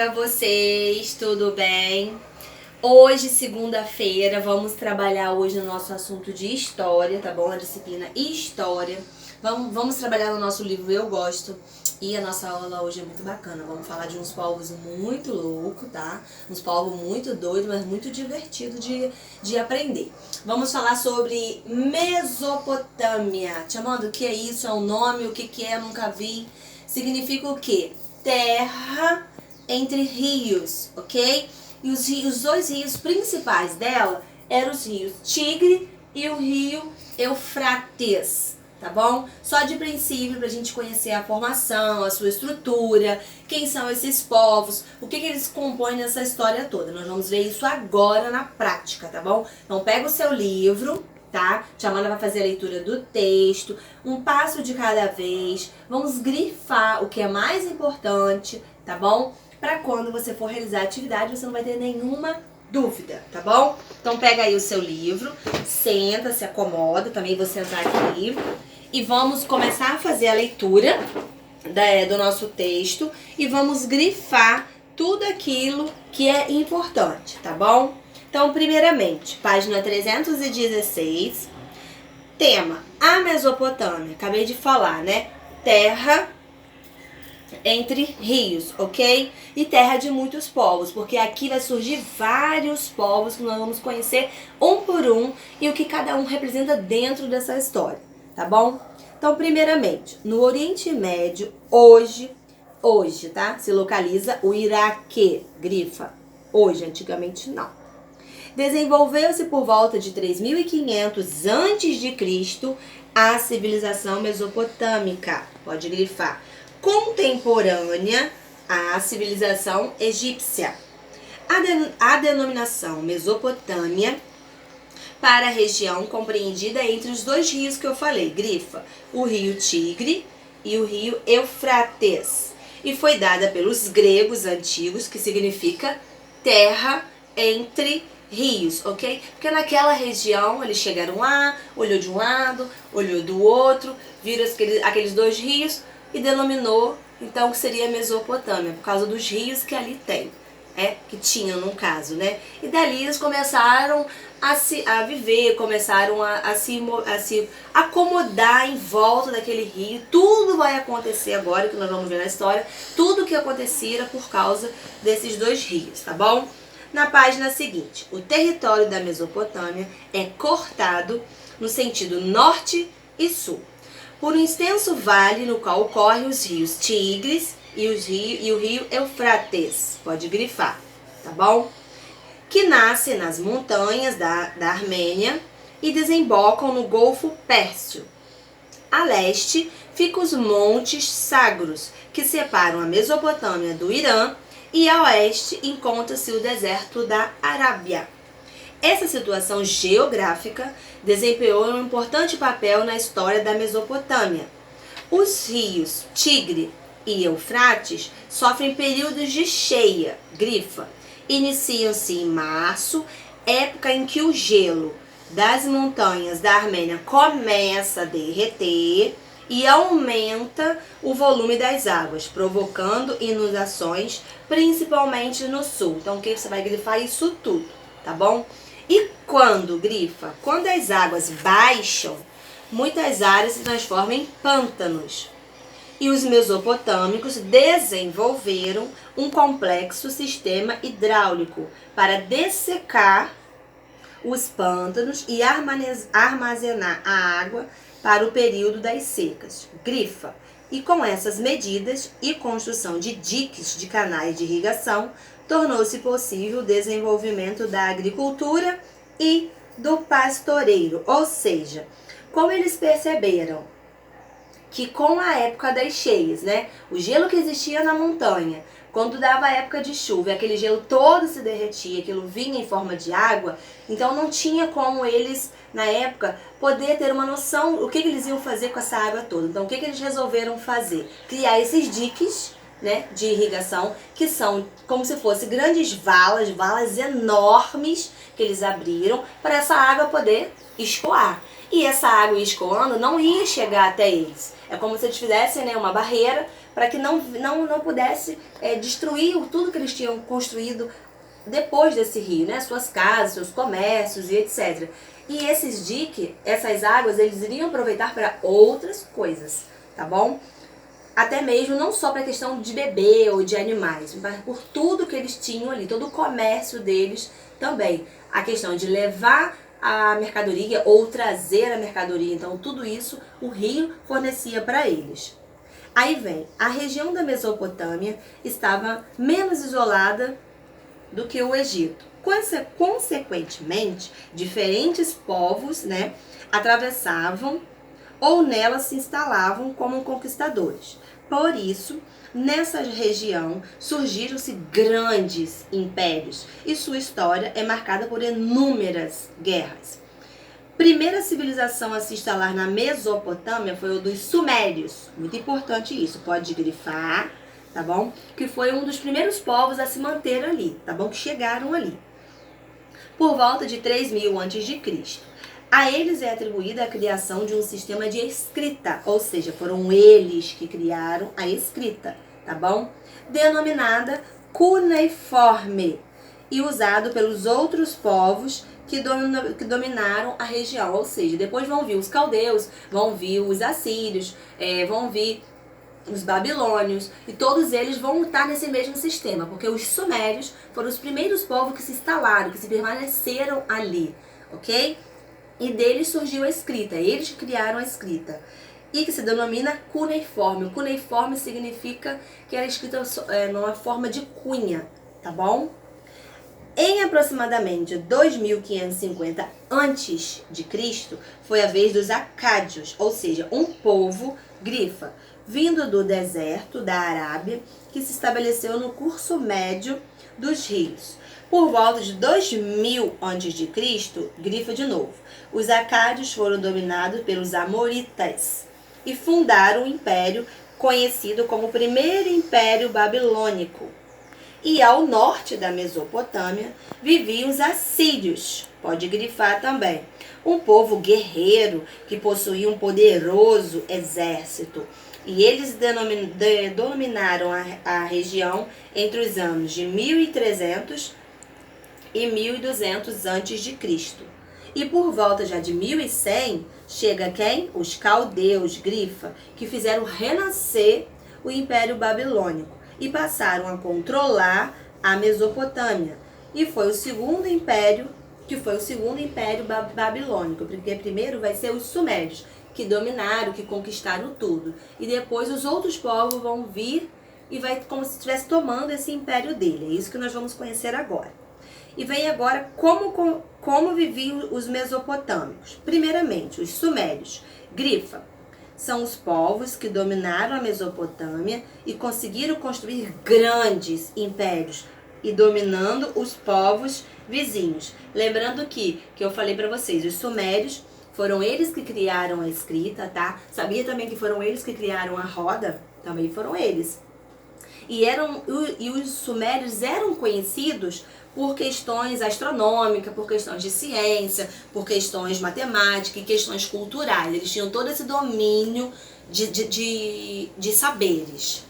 para vocês, tudo bem? Hoje, segunda-feira, vamos trabalhar hoje no nosso assunto de história, tá bom? A disciplina História. Vamos trabalhar no nosso livro Eu Gosto. E a nossa aula hoje é muito bacana. Vamos falar de uns povos muito loucos, tá? Uns povos muito doidos, mas muito divertido de aprender. Vamos falar sobre Mesopotâmia. Te Amanda, o que é isso? É um nome? O que é? Eu nunca vi. Significa o quê? Terra entre rios, ok? E os dois rios principais dela eram os rios Tigre e o rio Eufrates, tá bom? Só de princípio pra gente conhecer a formação, a sua estrutura, quem são esses povos, o que eles compõem nessa história toda. Nós vamos ver isso agora na prática, tá bom? Então pega o seu livro, tá? Tia Amanda vai fazer a leitura do texto, um passo de cada vez. Vamos grifar o que é mais importante, tá bom? Para quando você for realizar a atividade, você não vai ter nenhuma dúvida, tá bom? Então pega aí o seu livro, senta, se acomoda, também vou sentar aqui. E vamos começar a fazer a leitura do nosso texto e vamos grifar tudo aquilo que é importante, tá bom? Então, primeiramente, página 316, tema, a Mesopotâmia, acabei de falar, né? Terra entre rios, ok? E terra de muitos povos, porque aqui vai surgir vários povos que nós vamos conhecer um por um e o que cada um representa dentro dessa história, tá bom? Então, primeiramente, no Oriente Médio, hoje, tá? Se localiza o Iraque, grifa. Hoje, antigamente não. Desenvolveu-se por volta de 3.500 a.C. a civilização mesopotâmica, pode grifar, contemporânea à civilização egípcia. A denominação Mesopotâmia para a região compreendida entre os dois rios que eu falei, grifa, o rio Tigre e o rio Eufrates, e foi dada pelos gregos antigos, que significa terra entre rios, ok? Porque naquela região eles chegaram lá, olhou de um lado, olhou do outro, viram aqueles dois rios e denominou então que seria Mesopotâmia, por causa dos rios que ali tem, que tinham no caso, né? E dali eles começaram a viver, começaram a se acomodar em volta daquele rio. Tudo vai acontecer agora, que nós vamos ver na história, tudo que acontecera por causa desses dois rios, tá bom? Na página seguinte, o território da Mesopotâmia é cortado no sentido norte e sul por um extenso vale no qual ocorrem os rios Tigres e o rio Eufrates, pode grifar, tá bom? Que nascem nas montanhas da Armênia e desembocam no Golfo Pérsico. A leste ficam os Montes Sagros, que separam a Mesopotâmia do Irã, e a oeste encontra-se o deserto da Arábia. Essa situação geográfica desempenhou um importante papel na história da Mesopotâmia. Os rios Tigre e Eufrates sofrem períodos de cheia, grifa. Iniciam-se em março, época em que o gelo das montanhas da Armênia começa a derreter e aumenta o volume das águas, provocando inundações, principalmente no sul. Então, o que você vai grifar? Isso tudo, tá bom? E quando grifa? Quando as águas baixam, muitas áreas se transformam em pântanos. E os mesopotâmicos desenvolveram um complexo sistema hidráulico para dessecar os pântanos e armazenar a água para o período das secas. Grifa. E com essas medidas e construção de diques de canais de irrigação, tornou-se possível o desenvolvimento da agricultura e do pastoreiro. Ou seja, como eles perceberam que com a época das cheias, né, o gelo que existia na montanha, quando dava a época de chuva, aquele gelo todo se derretia, aquilo vinha em forma de água, então não tinha como eles, na época, poder ter uma noção o que eles iam fazer com essa água toda. Então, o que eles resolveram fazer? Criar esses diques, né, de irrigação, que são como se fossem grandes valas enormes que eles abriram para essa água poder escoar. E essa água escoando não ia chegar até eles. É como se eles fizessem, né, uma barreira para que não pudesse destruir tudo que eles tinham construído depois desse rio, né? Suas casas, seus comércios e etc. E esses diques, essas águas, eles iriam aproveitar para outras coisas, tá bom? Até mesmo não só para questão de beber ou de animais, mas por tudo que eles tinham ali, todo o comércio deles também. A questão de levar a mercadoria ou trazer a mercadoria, então tudo isso o rio fornecia para eles. Aí vem, a região da Mesopotâmia estava menos isolada do que o Egito. Consequentemente, diferentes povos, né, atravessavam ou nela se instalavam como conquistadores. Por isso, nessa região surgiram-se grandes impérios e sua história é marcada por inúmeras guerras. Primeira civilização a se instalar na Mesopotâmia foi o dos Sumérios. Muito importante isso, pode grifar, tá bom? Que foi um dos primeiros povos a se manter ali, tá bom? Que chegaram ali. Por volta de 3000 a.C. A eles é atribuída a criação de um sistema de escrita, ou seja, foram eles que criaram a escrita, tá bom? Denominada cuneiforme e usado pelos outros povos que dominaram a região, ou seja, depois vão vir os caldeus, vão vir os assírios, vão vir os babilônios, e todos eles vão estar nesse mesmo sistema, porque os sumérios foram os primeiros povos que se instalaram, que se permaneceram ali, ok? E deles surgiu a escrita, eles criaram a escrita, e que se denomina cuneiforme. O cuneiforme significa que era escrita numa forma de cunha, tá bom? Em aproximadamente 2550 a.C., foi a vez dos acádios, ou seja, um povo grifa, vindo do deserto da Arábia, que se estabeleceu no curso médio dos rios. Por volta de 2000 a.C., grifa de novo. Os acádios foram dominados pelos amoritas e fundaram um império conhecido como o Primeiro Império Babilônico. E ao norte da Mesopotâmia viviam os assírios, pode grifar também, um povo guerreiro que possuía um poderoso exército. E eles dominaram a região entre os anos de 1300 e 1200 a.C. E por volta já de 1100, chega quem? Os caldeus, grifa, que fizeram renascer o Império Babilônico e passaram a controlar a Mesopotâmia. E foi o segundo império, babilônico, porque primeiro vai ser os sumérios, que dominaram, que conquistaram tudo. E depois os outros povos vão vir e vai como se estivesse tomando esse império dele. É isso que nós vamos conhecer agora. E vem agora como viviam os mesopotâmicos. Primeiramente, os sumérios. Grifa. São os povos que dominaram a Mesopotâmia e conseguiram construir grandes impérios e dominando os povos vizinhos. Lembrando que eu falei para vocês, os sumérios foram eles que criaram a escrita, tá? Sabia também que foram eles que criaram a roda? Também foram eles. E os sumérios eram conhecidos por questões astronômicas, por questões de ciência, por questões matemáticas e questões culturais. Eles tinham todo esse domínio de saberes.